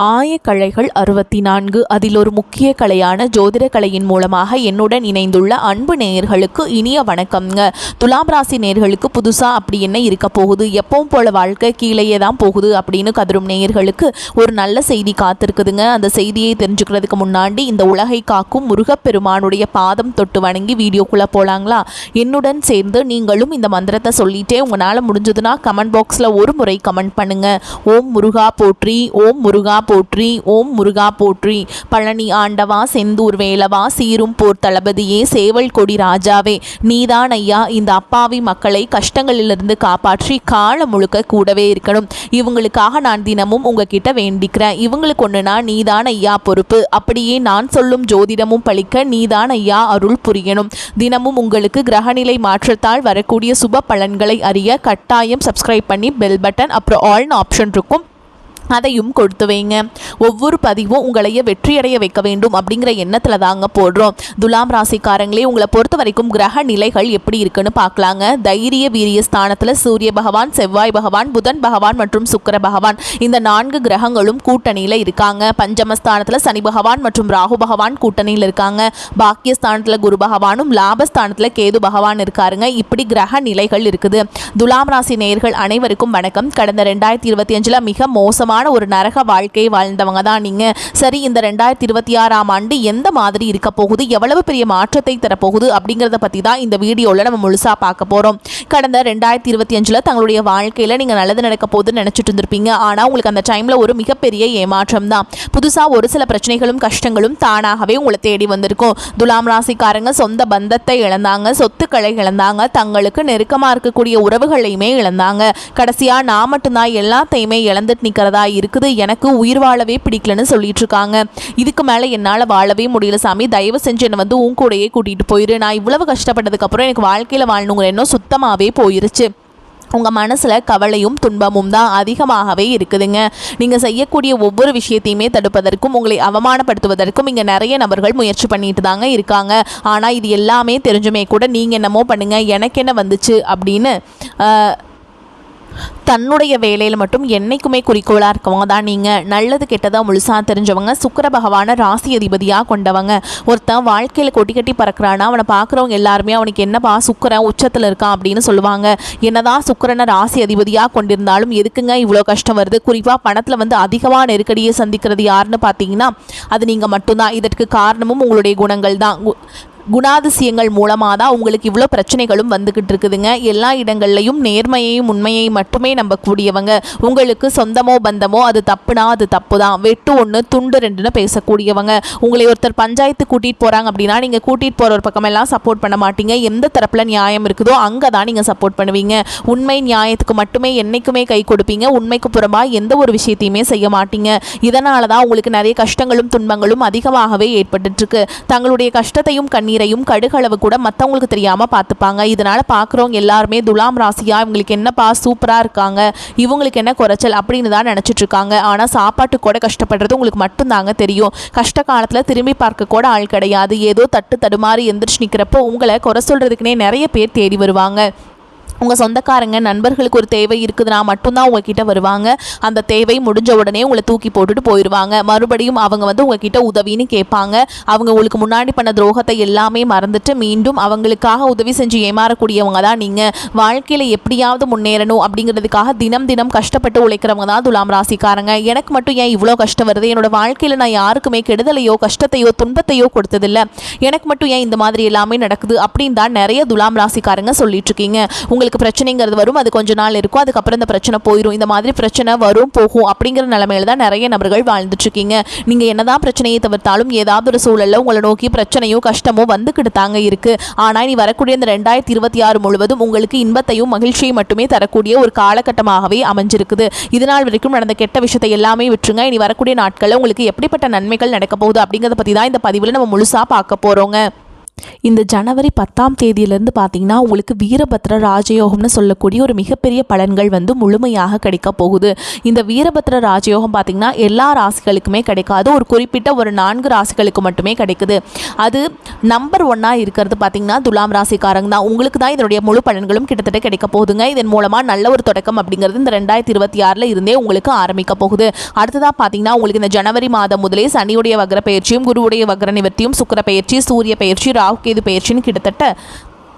ஆயக்கலைகள் 64 அதில் ஒரு முக்கிய கலையான ஜோதிட கலையின் மூலமாக என்னுடன் இணைந்துள்ள அன்பு நேயர்களுக்கு இனிய வணக்கம்ங்க. துலாம் ராசி நேயர்களுக்கு புதுசாக அப்படி என்ன இருக்க போகுது, எப்பவும் போல வாழ்க்கை கீழேயே தான் போகுது அப்படின்னு கதரும் நேயர்களுக்கு ஒரு நல்ல செய்தி காத்திருக்குதுங்க. அந்த செய்தியை தெரிஞ்சுக்கிறதுக்கு முன்னாடி இந்த உலகை காக்கும் முருகப்பெருமானுடைய பாதம் தொட்டு வணங்கி வீடியோக்குள்ளே போகலாங்களா? என்னுடன் சேர்ந்து நீங்களும் இந்த மந்திரத்தை சொல்லிட்டே உங்களால் முடிஞ்சதுன்னா கமெண்ட் பாக்ஸில் ஒரு முறை கமெண்ட் பண்ணுங்க. ஓம் முருகா போற்றி, ஓம் முருகா போற்றி, ஓம் முருகா போற்றி. பழனி ஆண்டவா, செந்தூர் வேலவா, சீரும் போர் தளபதியே, சேவல் கொடி ராஜாவே, நீதான் ஐயா இந்த அப்பாவி மக்களை கஷ்டங்களிலிருந்து காப்பாற்றி காலம் முழுக்க கூடவே இருக்கணும். இவங்களுக்காக நான் தினமும் உங்ககிட்ட வேண்டிக்கிறேன். இவங்களுக்கு ஒன்றுனா நீதான் ஐயா பொறுப்பு. அப்படியே நான் சொல்லும் ஜோதிடமும் பழிக்க நீதான் ஐயா அருள் புரியணும். தினமும் உங்களுக்கு கிரகநிலை மாற்றத்தால் வரக்கூடிய சுப பலன்களை அறிய கட்டாயம் சப்ஸ்கிரைப் பண்ணி பெல் பட்டன் அப்புறம் ஆல்னு ஆப்ஷன் இருக்கும், அதையும் கொடுத்து வைங்க. ஒவ்வொரு பதிவும் உங்களைய வெற்றியடைய வைக்க வேண்டும் அப்படிங்கிற எண்ணத்தில் தாங்க போடுறோம். துலாம் ராசிக்காரங்களே, உங்களை பொறுத்த வரைக்கும் கிரக நிலைகள் எப்படி இருக்குன்னு பார்க்கலாங்க. தைரிய வீரிய ஸ்தானத்தில் சூரிய பகவான், செவ்வாய் பகவான், புதன் பகவான் மற்றும் சுக்கிர பகவான் இந்த 4 கிரகங்களும் கூட்டணியில் இருக்காங்க. பஞ்சமஸ்தானத்தில் சனி பகவான் மற்றும் ராகு பகவான் கூட்டணியில் இருக்காங்க. பாக்கியஸ்தானத்தில் குரு பகவானும் லாபஸ்தானத்தில் கேது பகவான் இருக்காருங்க. இப்படி கிரக நிலைகள் இருக்குது. துலாம் ராசி நேயர்கள் அனைவருக்கும் வணக்கம். கடந்த 2025 மிக மோசமாக ஒரு நரக வாழ்க்கையை வாழ்ந்தவங்க தான் நீங்க. சரி, இந்த 2026ஆம் ஆண்டு எந்த மாதிரி இருக்க போகுது, எவ்வளவு பெரிய மாற்றத்தை தரப்போகுது அப்படிங்கிறத பற்றி தான் இந்த வீடியோவில் நம்ம முழுசாக பார்க்க போகிறோம். கடந்த 2025 தங்களுடைய வாழ்க்கையில் நீங்கள் நல்லது நடக்க போகுதுன்னு நினச்சிட்டு இருந்திருப்பீங்க. ஆனால் உங்களுக்கு அந்த டைமில் ஒரு மிகப்பெரிய ஏமாற்றம் தான். புதுசாக ஒரு சில பிரச்சனைகளும் கஷ்டங்களும் தானாகவே உங்களை தேடி வந்திருக்கும். துலாம் ராசிக்காரங்க சொந்த பந்தத்தை இழந்தாங்க, சொத்துக்களை இழந்தாங்க, தங்களுக்கு நெருக்கமாக இருக்கக்கூடிய உறவுகளையுமே இழந்தாங்க. கடைசியாக நான் மட்டும்தான் எல்லாத்தையுமே இழந்துட்டு நிற்கிறதா இருக்குது, எனக்கு உயிர் வாழவே பிடிக்கலன்னு சொல்லிட்டு இருக்காங்க. இதுக்கு மேலே என்னால் வாழவே முடியல சாமி, தயவு செஞ்சு என்னை வந்து உன் கூடையே கூட்டிகிட்டு போயிரு. நான் இவ்வளவு கஷ்டப்பட்டதுக்கப்புறம் எனக்கு வாழ்க்கையில் வாழணுங்கிற எண்ணம் சுத்தமாகவே போயிருச்சு. உங்கள் மனசில் கவலையும் துன்பமும் தான் அதிகமாகவே இருக்குதுங்க. நீங்கள் செய்யக்கூடிய ஒவ்வொரு விஷயத்தையுமே தடுப்பதற்கும் உங்களை அவமானப்படுத்துவதற்கும் இங்கே நிறைய நபர்கள் முயற்சி பண்ணிட்டு தாங்க இருக்காங்க. ஆனால் இது எல்லாமே தெரிஞ்சுமே கூட நீங்கள் என்னமோ பண்ணுங்கள், எனக்கு என்ன வந்துச்சு அப்படின்னு தன்னுடைய வேலையில் மட்டும் என்னைக்குமே குறிக்கோளாக இருக்கவங்க தான் நீங்கள். நல்லது கெட்டதாக முழுசாக தெரிஞ்சவங்க. சுக்கிர பகவானை ராசி அதிபதியாக கொண்டவங்க. ஒருத்தன் வாழ்க்கையில் கொட்டி கட்டி பறக்கிறான்னா அவனை பார்க்குறவங்க எல்லாருமே அவனுக்கு என்னப்பா சுக்கிரன் உச்சத்தில் இருக்கான் அப்படின்னு சொல்லுவாங்க. என்னதான் சுக்கிரனை ராசி அதிபதியாக கொண்டிருந்தாலும் எதுக்குங்க இவ்வளோ கஷ்டம் வருது? குறிப்பாக பணத்தில் வந்து அதிகமாக நெருக்கடியை சந்திக்கிறது யாருன்னு பார்த்தீங்கன்னா அது நீங்கள் மட்டும்தான். இதற்கு காரணமும் உங்களுடைய குணங்கள் தான். குணாதிசயங்கள் மூலமாக தான் உங்களுக்கு இவ்வளோ பிரச்சனைகளும் வந்துக்கிட்டு இருக்குதுங்க. எல்லா இடங்கள்லையும் நேர்மையையும் உண்மையையும் மட்டுமே நம்பக்கூடியவங்க. உங்களுக்கு சொந்தமோ பந்தமோ அது தப்புனா அது தப்பு தான், வெட்டு 1 துண்டு 2ன்னு பேசக்கூடியவங்க. உங்களை ஒருத்தர் பஞ்சாயத்து கூட்டிகிட்டு போகிறாங்க அப்படின்னா நீங்கள் கூட்டிகிட்டு போகிற ஒரு பக்கமெல்லாம் சப்போர்ட் பண்ண மாட்டீங்க. எந்த தரப்பில் நியாயம் இருக்குதோ அங்கே தான் நீங்கள் சப்போர்ட் பண்ணுவீங்க. உண்மை நியாயத்துக்கு மட்டுமே என்றைக்குமே கை கொடுப்பீங்க. உண்மைக்கு புறமாக எந்த ஒரு விஷயத்தையுமே செய்ய மாட்டீங்க. இதனால தான் உங்களுக்கு நிறைய கஷ்டங்களும் துன்பங்களும் அதிகமாகவே ஏற்பட்டுருக்கு. தங்களுடைய கஷ்டத்தையும் கண்ணீரையும் கடுகளவு கூட மற்றவங்களுக்கு தெரியாமல் பார்த்துப்பாங்க. இதனால் பார்க்குறவங்க எல்லாருமே துலாம் ராசியா இவங்களுக்கு என்னப்பா சூப்பராக இருக்காங்க, இவங்களுக்கு என்ன குறைச்சல் அப்படின்னு தான் நினச்சிட்டு இருக்காங்க. ஆனால் சாப்பாட்டு கூட கஷ்டப்படுறது உங்களுக்கு மட்டும்தாங்க தெரியும். கஷ்ட காலத்தில் திரும்பி பார்க்க கூட ஆள் கிடையாது. ஏதோ தட்டு தடுமாறி எந்திரிச்சு நிற்கிறப்போ உங்களை குறை சொல்கிறதுக்குனே நிறைய பேர் தேடி வருவாங்க. உங்கள் சொந்தக்காரங்க நண்பர்களுக்கு ஒரு தேவை இருக்குதுன்னா மட்டும்தான் உங்ககிட்ட வருவாங்க. அந்த தேவை முடிஞ்ச உடனே உங்களை தூக்கி போட்டுட்டு போயிடுவாங்க. மறுபடியும் அவங்க வந்து உங்ககிட்ட உதவின்னு கேட்பாங்க. அவங்க உங்களுக்கு முன்னாடி பண்ண துரோகத்தை எல்லாமே மறந்துட்டு மீண்டும் அவங்களுக்காக உதவி செஞ்சு ஏமாறக்கூடியவங்க தான் நீங்கள். வாழ்க்கையில் எப்படியாவது முன்னேறணும் அப்படிங்கிறதுக்காக தினம் தினம் கஷ்டப்பட்டு உழைக்கிறவங்க தான் துலாம் ராசிக்காரங்க. எனக்கு மட்டும் ஏன் இவ்வளோ கஷ்டம் வருது, என்னோட வாழ்க்கையில் நான் யாருக்குமே கெடுதலையோ கஷ்டத்தையோ துன்பத்தையோ கொடுத்ததில்லை, எனக்கு மட்டும் ஏன் இந்த மாதிரி எல்லாமே நடக்குது அப்படின்னு தான் நிறைய துலாம் ராசிக்காரங்க சொல்லிட்டு இருக்கீங்க. உங்களுக்கு பிரச்சனைங்கிறது வரும், அது கொஞ்ச நாள் இருக்கும், அதுக்கப்புறம் இந்த பிரச்சனை போயிடும். இந்த மாதிரி பிரச்சனை வரும் போகும் அப்படிங்கிற நிலைமையில தான் நிறைய நபர்கள் வாழ்ந்துட்டு இருக்கீங்க. நீங்க என்னதான் பிரச்சனையை தவிர்த்தாலும் ஏதாவது ஒரு சூழல்ல உங்களை நோக்கி பிரச்சனையோ கஷ்டமோ வந்துக்கிட்டு தாங்க இருக்கு. ஆனா நீ வரக்கூடிய இந்த 2026 முழுவதும் உங்களுக்கு இன்பத்தையும் மகிழ்ச்சியை மட்டுமே தரக்கூடிய ஒரு காலகட்டமாகவே அமைஞ்சிருக்குது. இதனால் வரைக்கும் நடந்த கெட்ட விஷயத்தை எல்லாமே விட்டுருங்க. இனி வரக்கூடிய நாட்களில் உங்களுக்கு எப்படிப்பட்ட நன்மைகள் நடக்க போகுது அப்படிங்கிறத பத்தி தான் இந்த பதிவில் நம்ம முழுசா பார்க்க போறோங்க. இந்த ஜனவரி 10ஆம் தேதியிலேருந்து பார்த்தீங்கன்னா உங்களுக்கு வீரபத்ர ராஜயோகம்னு சொல்லக்கூடிய ஒரு மிகப்பெரிய பலன்கள் வந்து முழுமையாக கிடைக்க போகுது. இந்த வீரபத்ர ராஜயோகம் பார்த்தீங்கன்னா எல்லா ராசிகளுக்குமே கிடைக்காது, ஒரு குறிப்பிட்ட ஒரு 4 ராசிகளுக்கு மட்டுமே கிடைக்குது. அது நம்பர் 1ஆக இருக்கிறது பார்த்தீங்கன்னா துலாம் ராசிக்காரங்க தான். உங்களுக்கு தான் இதனுடைய முழு பலன்களும் கிட்டத்தட்ட கிடைக்க போகுதுங்க. இதன் மூலமாக நல்ல ஒரு தொடக்கம் அப்படிங்கிறது இந்த 2026 இருந்தே உங்களுக்கு ஆரம்பிக்க போகுது. அடுத்ததாக பார்த்தீங்கன்னா உங்களுக்கு இந்த ஜனவரி மாதம் முதலே சனியுடைய வக்ர பயிற்சியும் குருவுடைய வக்ர நிவர்த்தியும் சுக்கிர பயிற்சி சூரிய பயிற்சி ராகுகேது பயிற்சின்னு கிட்டத்தட்ட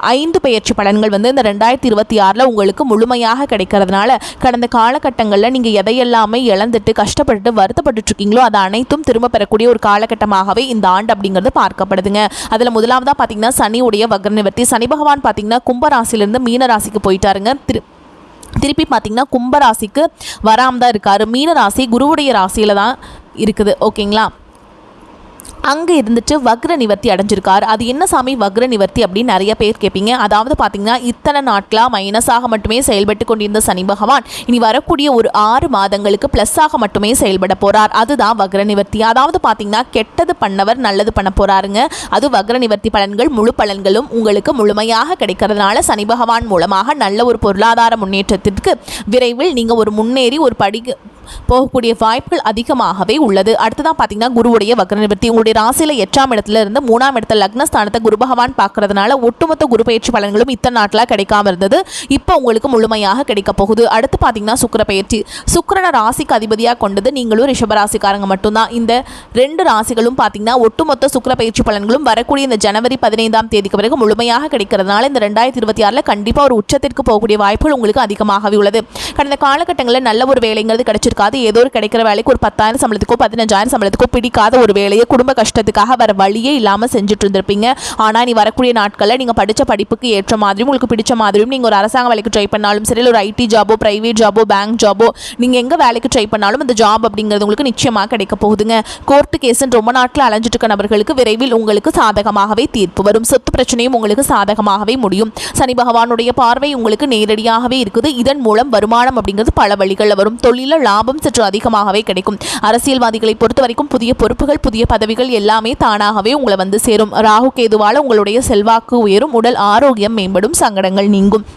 5 பயிற்சி பலன்கள் வந்து இந்த 2026 உங்களுக்கு முழுமையாக கிடைக்கிறதுனால கடந்த காலகட்டங்களில் நீங்கள் எதையெல்லாமே இழந்துட்டு கஷ்டப்பட்டு வருத்தப்பட்டு இருக்கீங்களோ அதை அனைத்தும் திரும்ப பெறக்கூடிய ஒரு காலகட்டமாகவே இந்த ஆண்டு அப்படிங்கிறது பார்க்கப்படுதுங்க. அதில் முதலாவதாக பார்த்தீங்கன்னா சனியுடைய வக்ர நிவர்த்தி. சனி பகவான் பார்த்தீங்கன்னா கும்பராசிலிருந்து மீன ராசிக்கு போயிட்டாருங்க. திருப்பி பார்த்தீங்கன்னா கும்பராசிக்கு வராமல் தான் இருக்கார். மீன ராசி குருவுடைய ராசியில் தான் இருக்குது. ஓகேங்களா, அங்கே இருந்துட்டு வக்ர நிவர்த்தி அடைஞ்சிருக்கார். அது என்ன சாமி வக்ர நிவர்த்தி அப்படின்னு நிறைய பேர் கேட்பீங்க. அதாவது பார்த்தீங்கன்னா இத்தனை நாட்களாக மைனஸாக மட்டுமே செயல்பட்டு கொண்டிருந்த சனி பகவான் இனி வரக்கூடிய ஒரு 6 மாதங்களுக்கு ப்ளஸ்ஸாக மட்டுமே செயல்பட போகிறார். அதுதான் வக்ர நிவர்த்தி. அதாவது பார்த்தீங்கன்னா கெட்டது பண்ணவர் நல்லது பண்ண போகிறாருங்க. அது வக்ர நிவர்த்தி பலன்கள். முழு பலன்களும் உங்களுக்கு முழுமையாக கிடைக்கிறதுனால சனி பகவான் மூலமாக நல்ல ஒரு பொருளாதார முன்னேற்றத்திற்கு விரைவில் நீங்கள் ஒரு முன்னேறி ஒரு படி போகக்கூடிய வாய்ப்புகள் அதிகமாகவே உள்ளது. அடுத்ததான் பார்த்தீங்கன்னா குருவுடைய வக்ர நிவர்த்தி. உங்களுடைய ராசியில் 8ஆம் இடத்துல இருந்து 3ஆம் இடத்துல லக்னஸ்தானத்தை குரு பகவான் பார்க்கறதுனால ஒட்டுமொத்த குரு பயிற்சி பலன்களும் இத்தனை நாட்களாக கிடைக்காம இருந்தது, இப்போ உங்களுக்கு முழுமையாக கிடைக்க போகுது. அடுத்து பார்த்தீங்கன்னா சுக்கிர பயிற்சி. சுக்கிரனை ராசிக்கு அதிபதியாக கொண்டது நீங்களும் ரிஷபராசிக்காரங்க மட்டும்தான். இந்த 2 ராசிகளும் பார்த்தீங்கன்னா ஒட்டுமொத்த சுக்கிர பயிற்சி பலன்களும் வரக்கூடிய இந்த ஜனவரி 15ஆம் தேதிக்கு பிறகு முழுமையாக கிடைக்கிறதுனால இந்த 2026 கண்டிப்பாக ஒரு உச்சத்திற்கு போகக்கூடிய வாய்ப்புகள் உங்களுக்கு அதிகமாகவே உள்ளது. கடந்த காலகட்டங்களில் நல்ல ஒரு வேலைங்கிறது கிடைச்சிருக்கு. ஏதோ ஒரு கிடைக்கிற வேலைக்கு ஒரு 10,000 சம்பளத்துக்கோ 15,000 சம்பளத்துக்கோ பிடிக்காத ஒரு வேலையை குடும்ப கஷ்டத்துக்காக வர வழியே இல்லாமல் செஞ்சுட்டு இருந்திருப்பீங்க. ஆனால் நீ வரக்கூடிய நாட்களில் நீங்கள் படித்த படிப்புக்கு ஏற்ற மாதிரியும் உங்களுக்கு பிடிச்ச மாதிரியும் நீங்கள் ஒரு அரசாங்க வேலைக்கு ட்ரை பண்ணாலும் சரி, ஒரு ஐடி ஜாபோ பிரைவேட் ஜாபோ பேங்க் ஜாபோ நீங்கள் எங்கே வேலைக்கு ட்ரை பண்ணாலும் அந்த ஜாப் அப்படிங்கிறது உங்களுக்கு நிச்சயமாக கிடைக்க போகுதுங்க. கோர்ட்டு கேஸுன்னு ரொம்ப நாட்கள் அலைஞ்சிட்டு இருக்க நபர்களுக்கு விரைவில் உங்களுக்கு சாதகமாகவே தீர்ப்பு வரும். சொத்து பிரச்சனையும் உங்களுக்கு சாதகமாகவே முடியும். சனி பகவானுடைய பார்வை உங்களுக்கு நேரடியாகவே இருக்குது. இதன் மூலம் வருமானம் அப்படிங்கிறது பல வழிகளில் வரும். தொழில லாபம் சற்று அதிகமாகவே கிடைக்கும். அரசியல்வாதிகளை பொறுத்த வரைக்கும் புதிய பொறுப்புகள் புதிய பதவிகள் எல்லாமே தானாகவே உங்களை வந்து சேரும். ராகு கேதுவால உங்களுடைய செல்வாக்கு உயரும், உடல் ஆரோக்கியம் மேம்படும், சங்கடங்கள் நீங்கும்.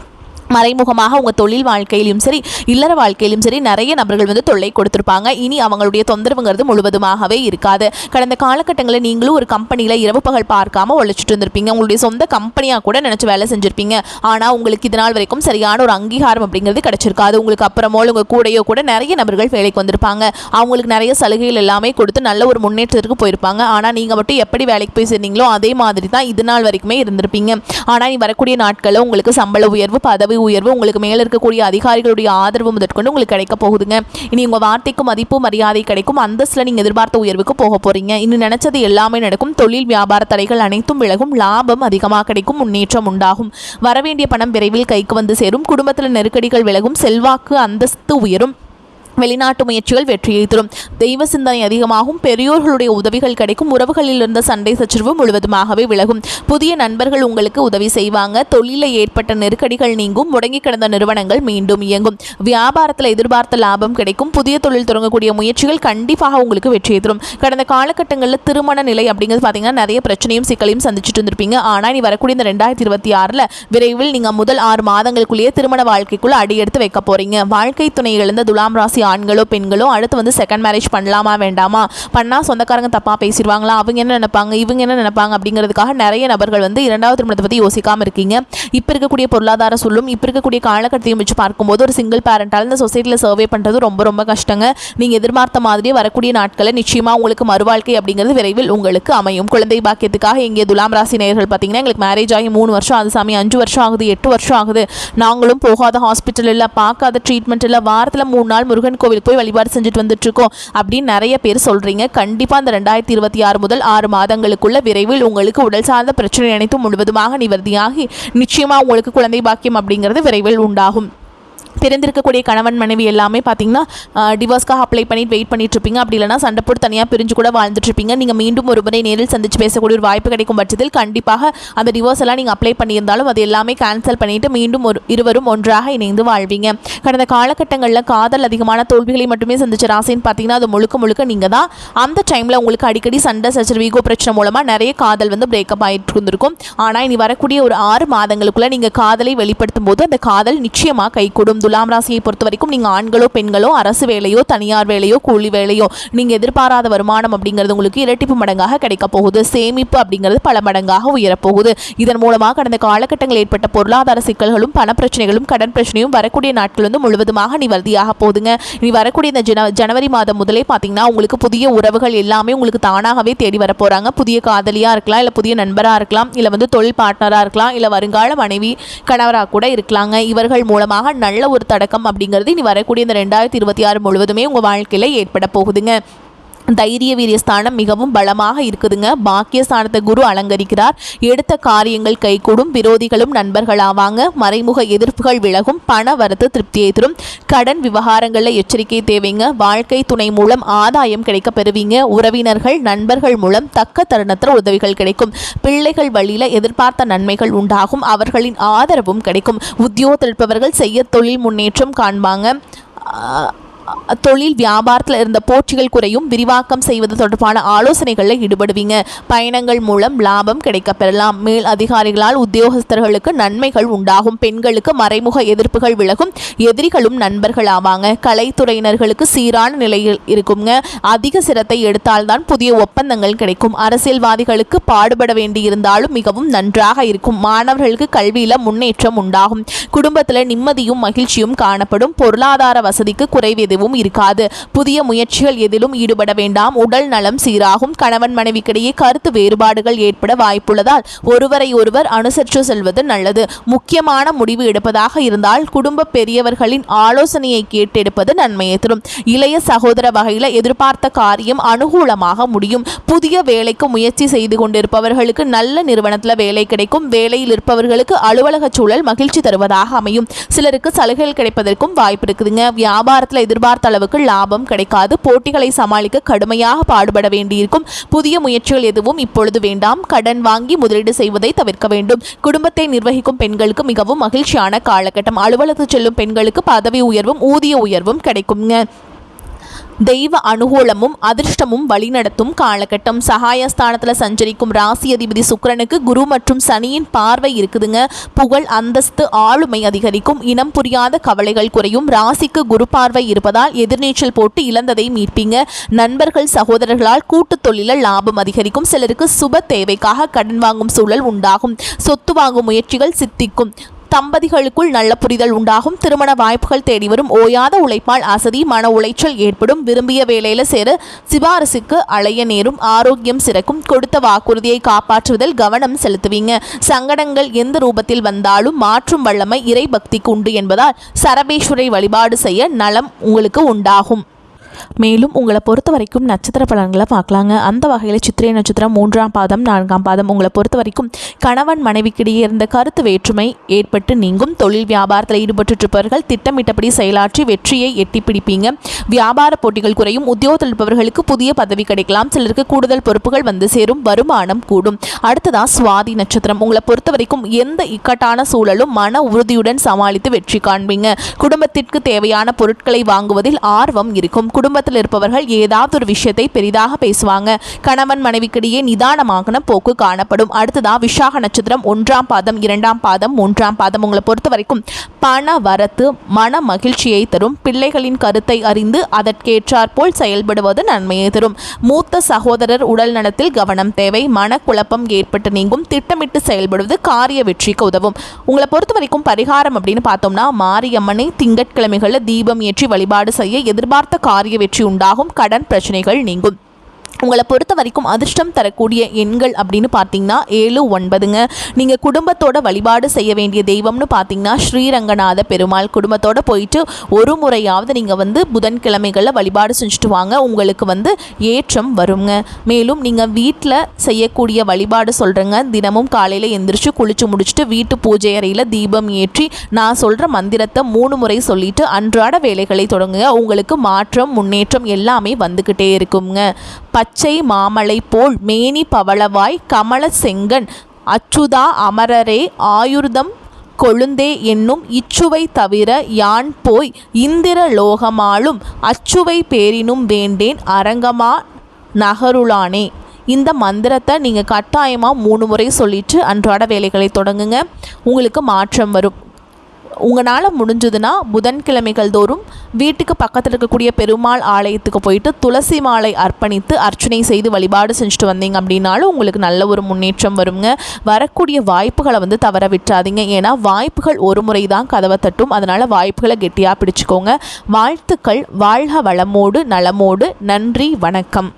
மறைமுகமாக உங்கள் தொழில் வாழ்க்கையிலும் சரி இல்லற வாழ்க்கையிலும் சரி நிறைய நபர்கள் வந்து தொல்லை கொடுத்துருப்பாங்க. இனி அவங்களுடைய தொந்தரவுங்கிறது முழுவதுமாகவே இருக்காது. கடந்த காலகட்டங்களில் நீங்களும் ஒரு கம்பெனியில் இரவு பகல் பார்க்காம உழைச்சிட்டு இருந்திருப்பீங்க. உங்களுடைய சொந்த கம்பெனியாக கூட நினச்சி வேலை செஞ்சுருப்பீங்க. ஆனால் உங்களுக்கு இதனால் வரைக்கும் சரியான ஒரு அங்கீகாரம் அப்படிங்கிறது கிடைச்சிருக்காது. உங்களுக்கு அப்புறமோ உங்கள் கூடையோ கூட நிறைய நபர்கள் வேலைக்கு வந்திருப்பாங்க. அவங்களுக்கு நிறைய சலுகைகள் எல்லாமே கொடுத்து நல்ல ஒரு முன்னேற்றத்திற்கு போயிருப்பாங்க. ஆனால் நீங்கள் மட்டும் எப்படி வேலைக்கு போய் சேர்ந்தீங்களோ அதே மாதிரி தான் இது நாள் வரைக்குமே இருந்திருப்பீங்க. ஆனால் நீ வரக்கூடிய நாட்களில் உங்களுக்கு சம்பள உயர்வு பதவி உயர்வு உங்களுக்கு மேலே இருக்கக்கூடிய அதிகாரிகளுடைய ஆதரவு முதற்கொண்டு உங்களுக்கு கிடைக்க போகுதுங்க. இனி உங்கள் வார்த்தைக்கு மதிப்பு மரியாதை கிடைக்கும். அந்தஸ்தில் நீங்கள் எதிர்பார்த்த உயர்வுக்கு போக போகிறீங்க. இன்னும் நினைச்சது எல்லாமே நடக்கும். தொழில் வியாபார தடைகள் அனைத்தும் விலகும். லாபம் அதிகமாக கிடைக்கும். முன்னேற்றம் உண்டாகும். வரவேண்டிய பணம் விரைவில் கைக்கு வந்து சேரும். குடும்பத்தில் நெருக்கடிகள் விலகும். செல்வாக்கு அந்தஸ்து உயரும். வெளிநாட்டு முயற்சிகள் வெற்றியை தரும். தெய்வ சிந்தனை அதிகமாகும். பெரியோர்களுடைய உதவிகள் கிடைக்கும். உறவுகளில் இருந்த சண்டை சச்சரவு முழுவதுமாகவே விலகும். புதிய நண்பர்கள் உங்களுக்கு உதவி செய்வாங்க. தொழிலில் ஏற்பட்ட நெருக்கடிகள் நீங்கும். முடங்கி கிடந்த நிறுவனங்கள் மீண்டும் இயங்கும். வியாபாரத்தில் எதிர்பார்த்த லாபம் கிடைக்கும். புதிய தொழில் தொடங்கக்கூடிய முயற்சிகள் கண்டிப்பாக உங்களுக்கு வெற்றியை தரும். கடந்த காலகட்டங்களில் திருமண நிலை அப்படிங்கிறது பார்த்தீங்கன்னா நிறைய பிரச்சனையும் சிக்கலையும் சந்திச்சுட்டு இருந்திருப்பீங்க. ஆனால் நீ வரக்கூடிய இந்த 2026 விரைவில் நீங்கள் முதல் 6 மாதங்களுக்குள்ளேயே திருமண வாழ்க்கைக்குள்ளே அடியெடுத்து வைக்க போறீங்க. வாழ்க்கை துணை இழந்த துலாம் ராசி ஆண்களோ பெண்களோ அடுத்து வந்து செகண்ட் மேரேஜ் பண்ணலாமா வேண்டாமா, பண்ணால் சொந்தக்காரங்க தப்பாக பேசிடுவாங்களா, அவங்க என்ன நினைப்பாங்க இவங்க என்ன நினைப்பாங்க அப்படிங்கிறதுக்காக நிறைய நபர்கள் வந்து 2வது திருமணத்தை பற்றி யோசிக்காமல் இருக்கீங்க. இப்போ இருக்கக்கூடிய பொருளாதார சொல்லும் இப்போ இருக்கக்கூடிய காலகட்டத்தையும் வச்சு பார்க்கும்போது ஒரு சிங்கிள் பேரண்டால் இந்த சொசைட்டியில் சர்வே பண்ணுறது ரொம்ப ரொம்ப கஷ்டங்க. நீங்கள் எதிர்பார்த்த மாதிரியே வரக்கூடிய நாட்களில் நிச்சயமாக உங்களுக்கு மறுவாழ்க்கை அப்படிங்கிறது விரைவில் உங்களுக்கு அமையும். குழந்தை பாக்கியத்துக்காக இங்கே துலாம் ராசி நேயர்கள் பார்த்தீங்கன்னா எங்களுக்கு மேரேஜ் ஆகி 3 வருஷம் ஆகுது சாமி, 5 வருஷம் ஆகுது, 8 வருஷம் ஆகுது, நாங்களும் போகாத ஹாஸ்பிட்டல் இல்லை, பார்க்காத ட்ரீட்மெண்ட் இல்லை, வாரத்தில் 3 நாள் முருகன் கோவிலுக்கு போய் வழிபாடு செஞ்சுட்டு வந்துட்டு இருக்கோம் அப்படின்னு நிறைய பேர் சொல்றீங்க. கண்டிப்பா இந்த 2026 முதல் 6 மாதங்களுக்குள்ள விரைவில் உங்களுக்கு உடல் சார்ந்த பிரச்சனை அனைத்தும் முழுவதுமாக நிவர்த்தியாகி நிச்சயமா உங்களுக்கு குழந்தை பாக்கியம் அப்படிங்கிறது விரைவில் உண்டாகும். தெரிந்திருக்கக்கூடிய கணவன் மனைவி எல்லாமே பார்த்தீங்கன்னா டிவோர்ஸ்க்காக அப்ளை பண்ணிட்டு வெயிட் பண்ணிட்டு இருப்பீங்க. அப்படி இல்லைனா சண்டை போட்டு தனியாக பிரிஞ்சு கூட வாழ்ந்துட்டு இருப்பீங்க. நீங்கள் மீண்டும் ஒரு முறை நேரில் சந்திச்சு பேசக்கூடிய ஒரு வாய்ப்பு கிடைக்கும் பட்சத்தில் கண்டிப்பாக அந்த டிவோர்ஸ் எல்லாம் நீங்கள் அப்ளை பண்ணியிருந்தாலும் அது எல்லாமே கேன்சல் பண்ணிட்டு மீண்டும் இருவரும் ஒன்றாக இணைந்து வாழ்வீங்க. கடந்த காலகட்டங்களில் காதல் அதிகமான தோல்விகளை மட்டுமே சந்திச்ச ராசின்னு பார்த்தீங்கன்னா அது முழுக்க நீங்கள் தான். அந்த டைமில் உங்களுக்கு அடிக்கடி சண்டை சச்சரவு ஈகோ பிரச்சனை மூலமாக நிறைய காதல் வந்து பிரேக்கப் ஆகிட்டு இருந்திருக்கும். ஆனால் இனி வரக்கூடிய ஒரு 6 மாதங்களுக்குள்ள நீங்கள் காதலை வெளிப்படுத்தும் போது அந்த காதல் நிச்சயமாக கைகூடும். துலாம் ராசியை பொறுத்த வரைக்கும் நீங்கள் ஆண்களோ பெண்களோ அரசு வேலையோ தனியார் வேலையோ கூலி வேலையோ நீங்கள் எதிர்பாராத வருமானம் அப்படிங்கிறது உங்களுக்கு இரட்டிப்பு மடங்காக கிடைக்க போகுது. சேமிப்பு அப்படிங்கிறது பல மடங்காக உயரப்போகுது. இதன் மூலமாக கடந்த காலகட்டங்களில் ஏற்பட்ட பொருளாதார சிக்கல்களும் பணப்பிரச்சனைகளும் கடன் பிரச்சனையும் வரக்கூடிய நாட்கள் வந்து முழுவதுமாக நிவர்த்தியாக போகுதுங்க. இனி வரக்கூடிய இந்த ஜனவரி மாதம் முதலே பார்த்தீங்கன்னா உங்களுக்கு புதிய உறவுகள் எல்லாமே உங்களுக்கு தானாகவே தேடி வர போகிறாங்க. புதிய காதலியாக இருக்கலாம், இல்லை புதிய நண்பராக இருக்கலாம், இல்லை வந்து தொழில் பார்ட்னராக இருக்கலாம், இல்லை வருங்கால மனைவி கணவராக கூட இருக்கலாங்க. இவர்கள் மூலமாக நல்ல ஒரு தடக்கம் அப்படிங்கிறது இனி வரக்கூடிய இந்த 2026 முழுவதுமே உங்கள் வாழ்க்கையில் ஏற்பட போகுதுங்க. தைரிய வீரியஸ்தானம் மிகவும் பலமாக இருக்குதுங்க. பாக்கியஸ்தானத்தை குரு அலங்கரிக்கிறார். எடுத்த காரியங்கள் கைகூடும். விரோதிகளும் நண்பர்களாவாங்க. மறைமுக எதிர்ப்புகள் விலகும். பண வரத்து திருப்தியை தரும். கடன் விவகாரங்களில் எச்சரிக்கை தேவைங்க. வாழ்க்கை துணை மூலம் ஆதாயம் கிடைக்க பெறுவீங்க. உறவினர்கள் நண்பர்கள் மூலம் தக்க தருணத்தில் உதவிகள் கிடைக்கும். பிள்ளைகள் வழியில் எதிர்பார்த்த நன்மைகள் உண்டாகும். அவர்களின் ஆதரவும் கிடைக்கும். உத்தியோகத்தில் இருப்பவர்கள் செய்ய தொழில் முன்னேற்றம் காண்பாங்க. தொழில் வியாபாரத்தில் இருந்த போட்டிகள் குறையும். விரிவாக்கம் செய்வது தொடர்பான ஆலோசனைகளில் ஈடுபடுவீங்க. பயணங்கள் மூலம் லாபம் கிடைக்க பெறலாம். மேல் அதிகாரிகளால் உத்தியோகஸ்தர்களுக்கு நன்மைகள் உண்டாகும். பெண்களுக்கு மறைமுக எதிர்ப்புகள் விலகும். எதிரிகளும் நண்பர்கள் ஆவாங்க. கலைத்துறையினர்களுக்கு சீரான நிலையில் இருக்குங்க. அதிக சிரத்தை எடுத்தால்தான் புதிய ஒப்பந்தங்கள் கிடைக்கும். அரசியல்வாதிகளுக்கு பாடுபட வேண்டியிருந்தாலும் மிகவும் நன்றாக இருக்கும். மாணவர்களுக்கு கல்வியில முன்னேற்றம் உண்டாகும். குடும்பத்தில் நிம்மதியும் மகிழ்ச்சியும் காணப்படும். பொருளாதார வசதிக்கு குறைவு இருக்காது. புதிய முயற்சிகள் எதிலும் ஈடுபட வேண்டாம். உடல் நலம் சீராகும். கணவன் மனைவிக்கிடையே கருத்து வேறுபாடுகள் ஏற்பட வாய்ப்புள்ளதால் ஒருவரை ஒருவர் அனுசரித்து செல்வது நல்லது. முக்கியமான முடிவு எடுப்பதாக இருந்தால் குடும்ப பெரியவர்களின் ஆலோசனையை கேட்டெடுப்பது நன்மையை தரும். இளைய சகோதர வகையில் எதிர்பார்த்த காரியம் அனுகூலமாக முடியும். புதிய வேலைக்கு முயற்சி செய்து கொண்டிருப்பவர்களுக்கு நல்ல நிறுவனத்தில் வேலை கிடைக்கும். வேலையில் இருப்பவர்களுக்கு அலுவலக சூழல் மகிழ்ச்சி தருவதாக அமையும். சிலருக்கு சலுகைகள் கிடைப்பதற்கும் வாய்ப்பு இருக்குதுங்க. வியாபாரத்தில் எதிர்பார்த்த அளவுக்கு லாபம் கிடைக்காது. போட்டிகளை சமாளிக்க கடுமையாக பாடுபட வேண்டியிருக்கும். புதிய முயற்சிகள் எதுவும் இப்பொழுது வேண்டாம். கடன் வாங்கி முதலீடு செய்வதை தவிர்க்க வேண்டும். குடும்பத்தை நிர்வகிக்கும் பெண்களுக்கு மிகவும் மகிழ்ச்சியான காலகட்டம். அலுவலகத்தில் செல்லும் பெண்களுக்கு பதவி உயர்வும் ஊதிய உயர்வும் கிடைக்குங்க. தெய்வ அனுகூலமும் அதிர்ஷ்டமும் வழிநடத்தும் காலகட்டம். சகாயஸ்தானத்தில் சஞ்சரிக்கும் ராசி அதிபதி சுக்கிரனுக்கு குரு மற்றும் சனியின் பார்வை இருக்குதுங்க. புகழ் அந்தஸ்து ஆளுமை அதிகரிக்கும். இனம் புரியாத கவலைகள் குறையும். ராசிக்கு குரு பார்வை இருப்பதால் எதிர்நீச்சல் போட்டு இழந்ததை மீட்பீங்க. நண்பர்கள் சகோதரர்களால் கூட்டு தொழிலில் லாபம் அதிகரிக்கும். சிலருக்கு சுப தேவைக்காக கடன் வாங்கும் சூழல் உண்டாகும். சொத்து வாங்கும் முயற்சிகள் சித்திக்கும். தம்பதிகளுக்குள் நல்ல புரிதல் உண்டாகும். திருமண வாய்ப்புகள் தேடி வரும். ஓயாத உழைப்பால் அசதி மன உளைச்சல் ஏற்படும். விரும்பிய வேலையில் சேர சிபாரிசுக்கு அலைய நேரும். ஆரோக்கியம் சிறக்கும். கொடுத்த வாக்குறுதியை காப்பாற்றுவதில் கவனம் செலுத்துவீங்க. சங்கடங்கள் எந்த ரூபத்தில் வந்தாலும் மாற்றும் வல்லமை இறை பக்திக்கு உண்டு என்பதால் சரபேஸ்வரை வழிபாடு செய்ய நலம் உங்களுக்கு உண்டாகும். மேலும் உங்களை பொறுத்த வரைக்கும் நட்சத்திர பலன்களை பார்க்கலாங்க. அந்த வகையில் சித்திரை நட்சத்திரம் 3ஆம் பாதம் 4ஆம் பாதம் உங்களை பொறுத்த வரைக்கும் கணவன் மனைவிக்கிடையே இருந்த கருத்து வேற்றுமை ஏற்பட்டு நீங்கும். தொழில் வியாபாரத்தில் ஈடுபட்டு இருப்பவர்கள் திட்டமிட்டபடி செயலாற்றி வெற்றியை எட்டி பிடிப்பீங்க. வியாபார போட்டிகள் குறையும். உத்தியோகத்தில் இருப்பவர்களுக்கு புதிய பதவி கிடைக்கலாம். சிலருக்கு கூடுதல் பொறுப்புகள் வந்து சேரும். வருமானம் கூடும். அடுத்ததான் சுவாதி நட்சத்திரம் உங்களை பொறுத்த வரைக்கும் எந்த இக்கட்டான சூழலும் மன உறுதியுடன் சமாளித்து வெற்றி காண்பீங்க. குடும்பத்திற்கு தேவையான பொருட்களை வாங்குவதில் ஆர்வம் இருக்கும். குடும்பத்தில் இருப்பவர்கள் ஏதாவது ஒரு விஷயத்தை பெரிதாக பேசுவாங்க. கணவன் மனைவிக்கிடையே நிதானமான போக்கு காணப்படும். அடுத்ததா விசாக நட்சத்திரம் 1ஆம் பாதம் 2ஆம் பாதம் 3ஆம் பாதம் உங்களை பொறுத்த வரைக்கும் பண வரத்து மன மகிழ்ச்சியை தரும். பிள்ளைகளின் கருத்தை அறிந்து அதற்கேற்றாற்போல் செயல்படுவது நன்மையை தரும். மூத்த சகோதரர் உடல் நலத்தில் கவனம் தேவை. மனக்குழப்பம் ஏற்பட்டு நீங்கும். திட்டமிட்டு செயல்படுவது காரிய வெற்றிக்கு உதவும். உங்களை பொறுத்த வரைக்கும் பரிகாரம் அப்படின்னு பார்த்தோம்னா மாரியம்மனை திங்கட்கிழமைகளில் தீபம் ஏற்றி வழிபாடு செய்ய எதிர்பார்த்த காரிய வெற்றி உண்டாகும். கடன் பிரச்சனைகள் நீங்கும். உங்களை பொறுத்த வரைக்கும் அதிர்ஷ்டம் தரக்கூடிய எண்கள் அப்படின்னு பார்த்தீங்கன்னா 7, 9ங்க. நீங்கள் குடும்பத்தோட வழிபாடு செய்ய வேண்டிய தெய்வம்னு பார்த்தீங்கன்னா ஸ்ரீரங்கநாத பெருமாள். குடும்பத்தோடு போயிட்டு ஒரு முறையாவது நீங்கள் புதன்கிழமைகளில் வழிபாடு செஞ்சுட்டு வாங்க. உங்களுக்கு ஏற்றம் வருங்க. மேலும் நீங்கள் வீட்டில் செய்யக்கூடிய வழிபாடு சொல்கிறேங்க. தினமும் காலையில் எந்திரிச்சு குளிச்சு முடிச்சுட்டு வீட்டு பூஜை அறையில் தீபம் ஏற்றி நான் சொல்கிற மந்திரத்தை 3 முறை சொல்லிட்டு அன்றாட வேலைகளை தொடங்குங்க. உங்களுக்கு மாற்றம் முன்னேற்றம் எல்லாமே வந்துக்கிட்டே இருக்குங்க. பச்சை மாமலை போல் மேனி பவளவாய் கமல செங்கன் அச்சுதா அமரரே ஆயுர்தம் கொழுந்தே என்னும் இச்சுவை தவிர யான் போய் இந்திர லோகமாலும் அச்சுவை பேரினும் வேண்டேன் அரங்கமா நகருளானே. இந்த மந்திரத்தை நீங்கள் கட்டாயமாக 3 முறை சொல்லிட்டு அன்றாட வேலைகளை தொடங்குங்க. உங்களுக்கு மாற்றம் வரும். உங்களால் முடிஞ்சதுன்னா புதன்கிழமைகள் தோறும் வீட்டுக்கு பக்கத்தில் இருக்கக்கூடிய பெருமாள் ஆலயத்துக்கு போயிட்டு துளசி மாலை அர்ப்பணித்து அர்ச்சனை செய்து வழிபாடு செஞ்சுட்டு வந்தீங்க அப்படின்னாலும் உங்களுக்கு நல்ல ஒரு முன்னேற்றம் வருங்க. வரக்கூடிய வாய்ப்புகளை தவற விட்டுறாதீங்க. ஏன்னா வாய்ப்புகள் ஒரு முறை தான் கதவை தட்டும். அதனால் வாய்ப்புகளை கெட்டியாக பிடிச்சிக்கோங்க. வாழ்த்துக்கள். வாழ்க வளமோடு நலமோடு. நன்றி, வணக்கம்.